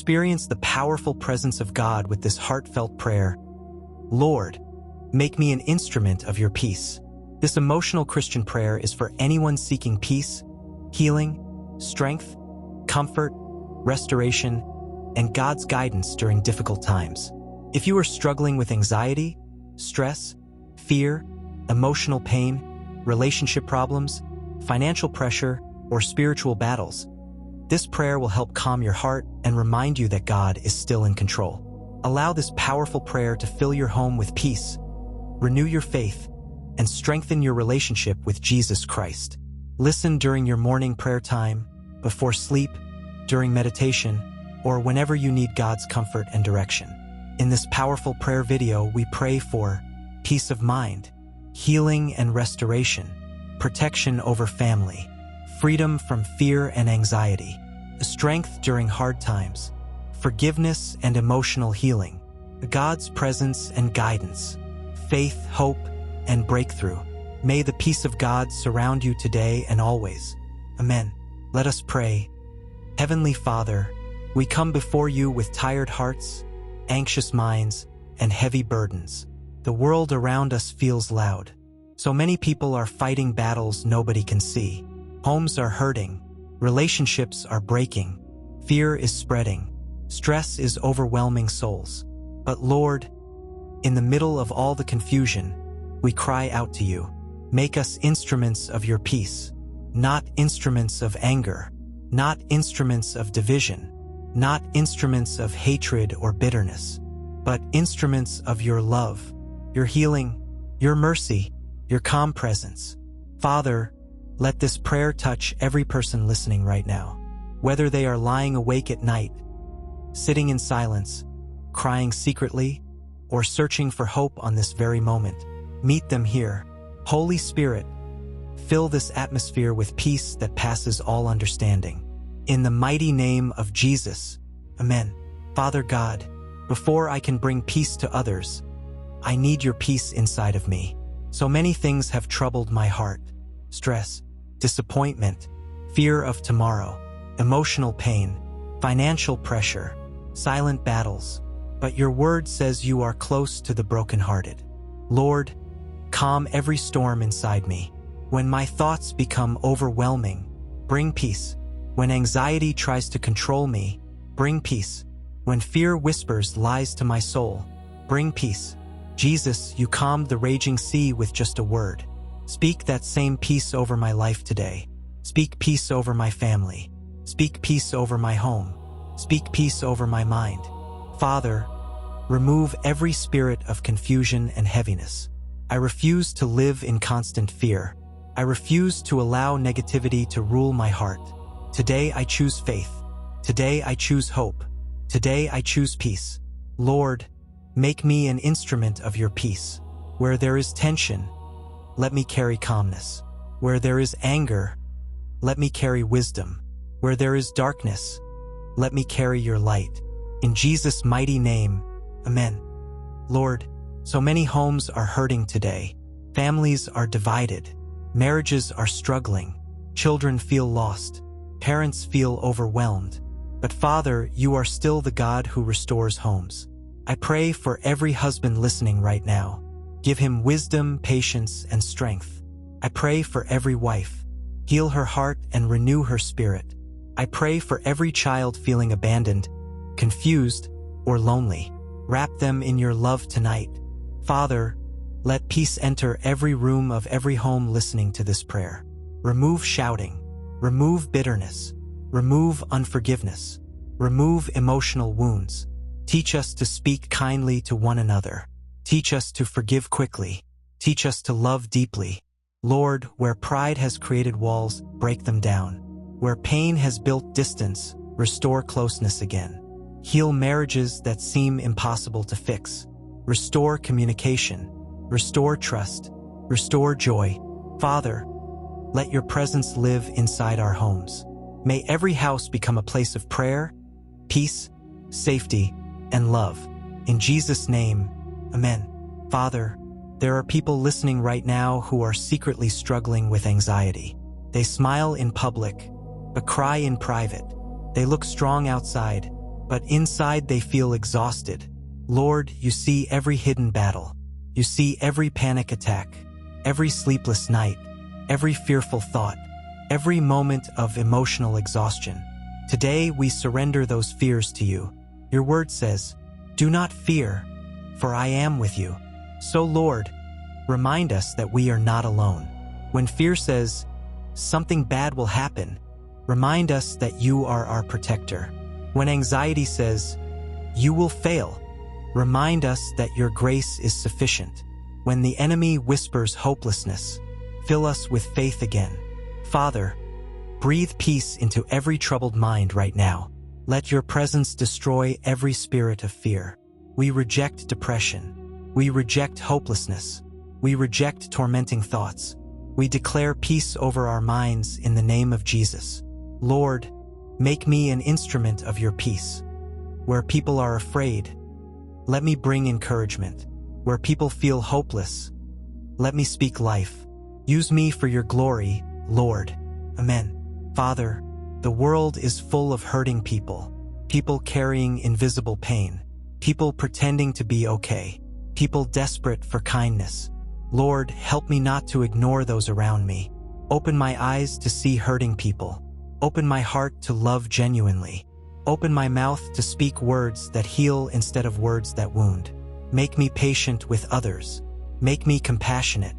Experience the powerful presence of God with this heartfelt prayer. Lord, make me an instrument of your peace. This emotional Christian prayer is for anyone seeking peace, healing, strength, comfort, restoration, and God's guidance during difficult times. If you are struggling with anxiety, stress, fear, emotional pain, relationship problems, financial pressure, or spiritual battles, this prayer will help calm your heart and remind you that God is still in control. Allow this powerful prayer to fill your home with peace, renew your faith, and strengthen your relationship with Jesus Christ. Listen during your morning prayer time, before sleep, during meditation, or whenever you need God's comfort and direction. In this powerful prayer video, we pray for peace of mind, healing and restoration, protection over family, freedom from fear and anxiety, strength during hard times, forgiveness and emotional healing, God's presence and guidance, faith, hope, and breakthrough. May the peace of God surround you today and always. Amen. Let us pray. Heavenly Father, we come before you with tired hearts, anxious minds, and heavy burdens. The world around us feels loud. So many people are fighting battles nobody can see. Homes are hurting. Relationships are breaking. Fear is spreading. Stress is overwhelming souls. But Lord, in the middle of all the confusion, we cry out to you. Make us instruments of your peace, not instruments of anger, not instruments of division, not instruments of hatred or bitterness, but instruments of your love, your healing, your mercy, your calm presence. Father, let this prayer touch every person listening right now, whether they are lying awake at night, sitting in silence, crying secretly, or searching for hope on this very moment. Meet them here. Holy Spirit, fill this atmosphere with peace that passes all understanding. In the mighty name of Jesus, Amen. Father God, before I can bring peace to others, I need your peace inside of me. So many things have troubled my heart. Stress, disappointment, fear of tomorrow, emotional pain, financial pressure, silent battles. But your word says you are close to the brokenhearted. Lord, calm every storm inside me. When my thoughts become overwhelming, bring peace. When anxiety tries to control me, bring peace. When fear whispers lies to my soul, bring peace. Jesus, you calmed the raging sea with just a word. Speak that same peace over my life today. Speak peace over my family. Speak peace over my home. Speak peace over my mind. Father, remove every spirit of confusion and heaviness. I refuse to live in constant fear. I refuse to allow negativity to rule my heart. Today I choose faith. Today I choose hope. Today I choose peace. Lord, make me an instrument of your peace. Where there is tension, let me carry calmness. Where there is anger, let me carry wisdom. Where there is darkness, let me carry your light. In Jesus' mighty name, Amen. Lord, so many homes are hurting today. Families are divided. Marriages are struggling. Children feel lost. Parents feel overwhelmed. But Father, you are still the God who restores homes. I pray for every husband listening right now. Give him wisdom, patience, and strength. I pray for every wife. Heal her heart and renew her spirit. I pray for every child feeling abandoned, confused, or lonely. Wrap them in your love tonight. Father, let peace enter every room of every home listening to this prayer. Remove shouting. Remove bitterness. Remove unforgiveness. Remove emotional wounds. Teach us to speak kindly to one another. Teach us to forgive quickly. Teach us to love deeply. Lord, where pride has created walls, break them down. Where pain has built distance, restore closeness again. Heal marriages that seem impossible to fix. Restore communication. Restore trust. Restore joy. Father, let your presence live inside our homes. May every house become a place of prayer, peace, safety, and love. In Jesus' name, Amen. Father, there are people listening right now who are secretly struggling with anxiety. They smile in public, but cry in private. They look strong outside, but inside they feel exhausted. Lord, you see every hidden battle. You see every panic attack, every sleepless night, every fearful thought, every moment of emotional exhaustion. Today we surrender those fears to you. Your word says, "Do not fear, for I am with you." So Lord, remind us that we are not alone. When fear says, "Something bad will happen," remind us that you are our protector. When anxiety says, "You will fail," remind us that your grace is sufficient. When the enemy whispers hopelessness, fill us with faith again. Father, breathe peace into every troubled mind right now. Let your presence destroy every spirit of fear. We reject depression. We reject hopelessness. We reject tormenting thoughts. We declare peace over our minds in the name of Jesus. Lord, make me an instrument of your peace. Where people are afraid, let me bring encouragement. Where people feel hopeless, let me speak life. Use me for your glory, Lord. Amen. Father, the world is full of hurting people, people carrying invisible pain, people pretending to be okay, people desperate for kindness. Lord, help me not to ignore those around me. Open my eyes to see hurting people. Open my heart to love genuinely. Open my mouth to speak words that heal instead of words that wound. Make me patient with others. Make me compassionate.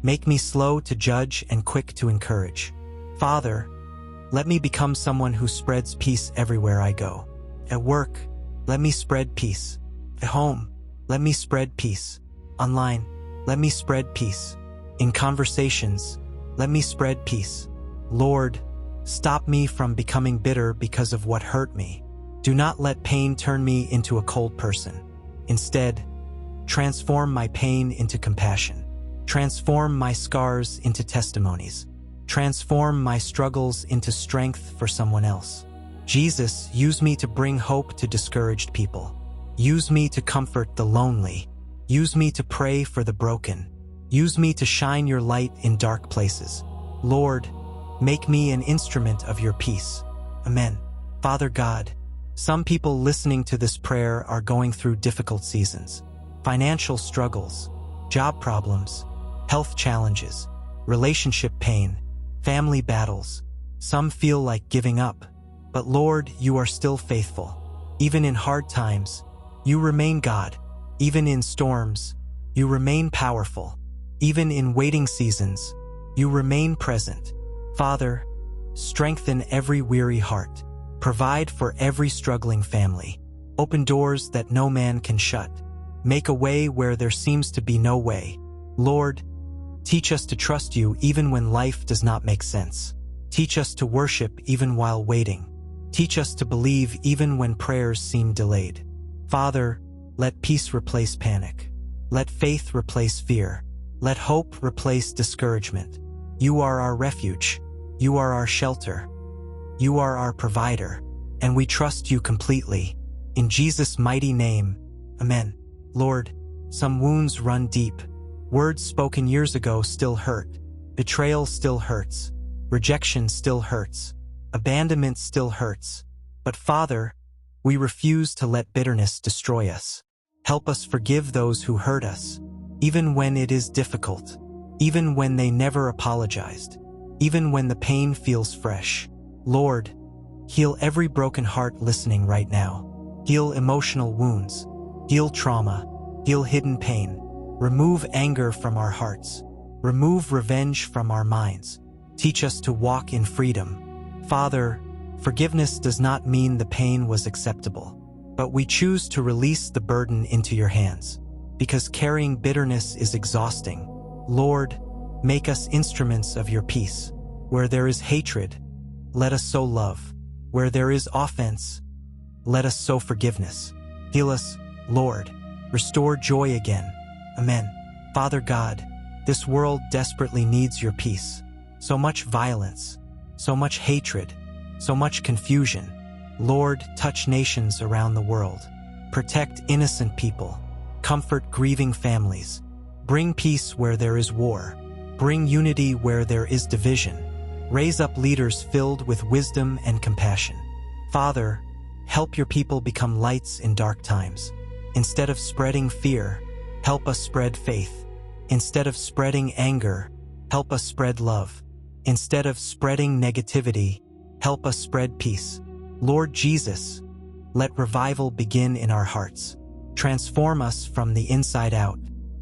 Make me slow to judge and quick to encourage. Father, let me become someone who spreads peace everywhere I go. At work, let me spread peace. At home, let me spread peace. Online, let me spread peace. In conversations, let me spread peace. Lord, stop me from becoming bitter because of what hurt me. Do not let pain turn me into a cold person. Instead, transform my pain into compassion. Transform my scars into testimonies. Transform my struggles into strength for someone else. Jesus, use me to bring hope to discouraged people. Use me to comfort the lonely. Use me to pray for the broken. Use me to shine your light in dark places. Lord, make me an instrument of your peace. Amen. Father God, some people listening to this prayer are going through difficult seasons. Financial struggles, job problems, health challenges, relationship pain, family battles. Some feel like giving up. But Lord, you are still faithful. Even in hard times, you remain God. Even in storms, you remain powerful. Even in waiting seasons, you remain present. Father, strengthen every weary heart. Provide for every struggling family. Open doors that no man can shut. Make a way where there seems to be no way. Lord, teach us to trust you even when life does not make sense. Teach us to worship even while waiting. Teach us to believe even when prayers seem delayed. Father, let peace replace panic. Let faith replace fear. Let hope replace discouragement. You are our refuge. You are our shelter. You are our provider, and we trust you completely. In Jesus' mighty name, amen. Lord, some wounds run deep. Words spoken years ago still hurt. Betrayal still hurts. Rejection still hurts. Abandonment still hurts. But Father, we refuse to let bitterness destroy us. Help us forgive those who hurt us, even when it is difficult, even when they never apologized, even when the pain feels fresh. Lord, heal every broken heart listening right now. Heal emotional wounds. Heal trauma. Heal hidden pain. Remove anger from our hearts. Remove revenge from our minds. Teach us to walk in freedom. Father, forgiveness does not mean the pain was acceptable, but we choose to release the burden into your hands, because carrying bitterness is exhausting. Lord, make us instruments of your peace. Where there is hatred, let us sow love. Where there is offense, let us sow forgiveness. Heal us, Lord. Restore joy again. Amen. Father God, this world desperately needs your peace. So much violence, so much hatred, so much confusion. Lord, touch nations around the world. Protect innocent people. Comfort grieving families. Bring peace where there is war. Bring unity where there is division. Raise up leaders filled with wisdom and compassion. Father, help your people become lights in dark times. Instead of spreading fear, help us spread faith. Instead of spreading anger, help us spread love. Instead of spreading negativity, help us spread peace. Lord Jesus, let revival begin in our hearts. Transform us from the inside out.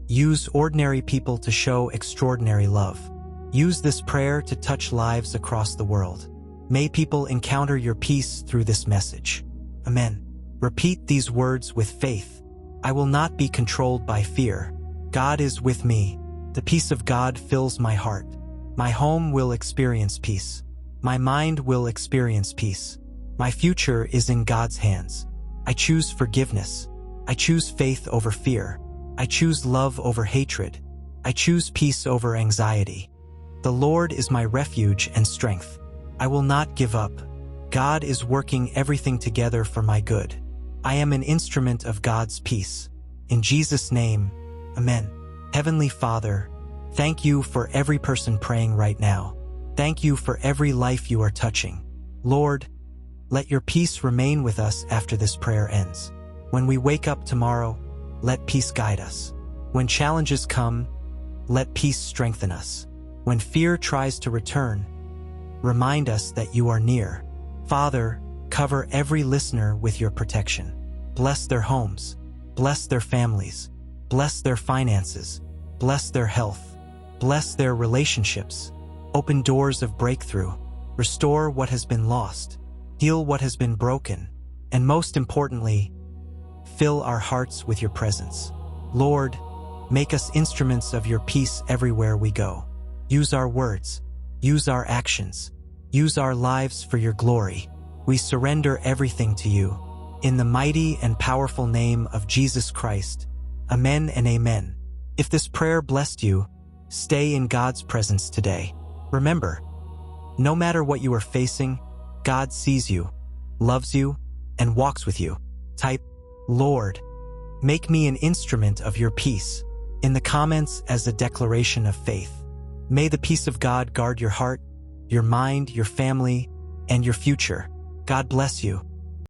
Use ordinary people to show extraordinary love. Use this prayer to touch lives across the world. May people encounter your peace through this message. Amen. Repeat these words with faith. I will not be controlled by fear. God is with me. The peace of God fills my heart. My home will experience peace. My mind will experience peace. My future is in God's hands. I choose forgiveness. I choose faith over fear. I choose love over hatred. I choose peace over anxiety. The Lord is my refuge and strength. I will not give up. God is working everything together for my good. I am an instrument of God's peace. In Jesus' name, Amen. Heavenly Father, thank you for every person praying right now. Thank you for every life you are touching. Lord, let your peace remain with us after this prayer ends. When we wake up tomorrow, let peace guide us. When challenges come, let peace strengthen us. When fear tries to return, remind us that you are near. Father, cover every listener with your protection. Bless their homes. Bless their families. Bless their finances. Bless their health. Bless their relationships. Open doors of breakthrough. Restore what has been lost. Heal what has been broken. And most importantly, fill our hearts with your presence. Lord, make us instruments of your peace everywhere we go. Use our words. Use our actions. Use our lives for your glory. We surrender everything to you. In the mighty and powerful name of Jesus Christ. Amen and amen. If this prayer blessed you, stay in God's presence today. Remember, no matter what you are facing, God sees you, loves you, and walks with you. Type, Lord, make me an instrument of your peace in the comments as a declaration of faith. May the peace of God guard your heart, your mind, your family, and your future. God bless you.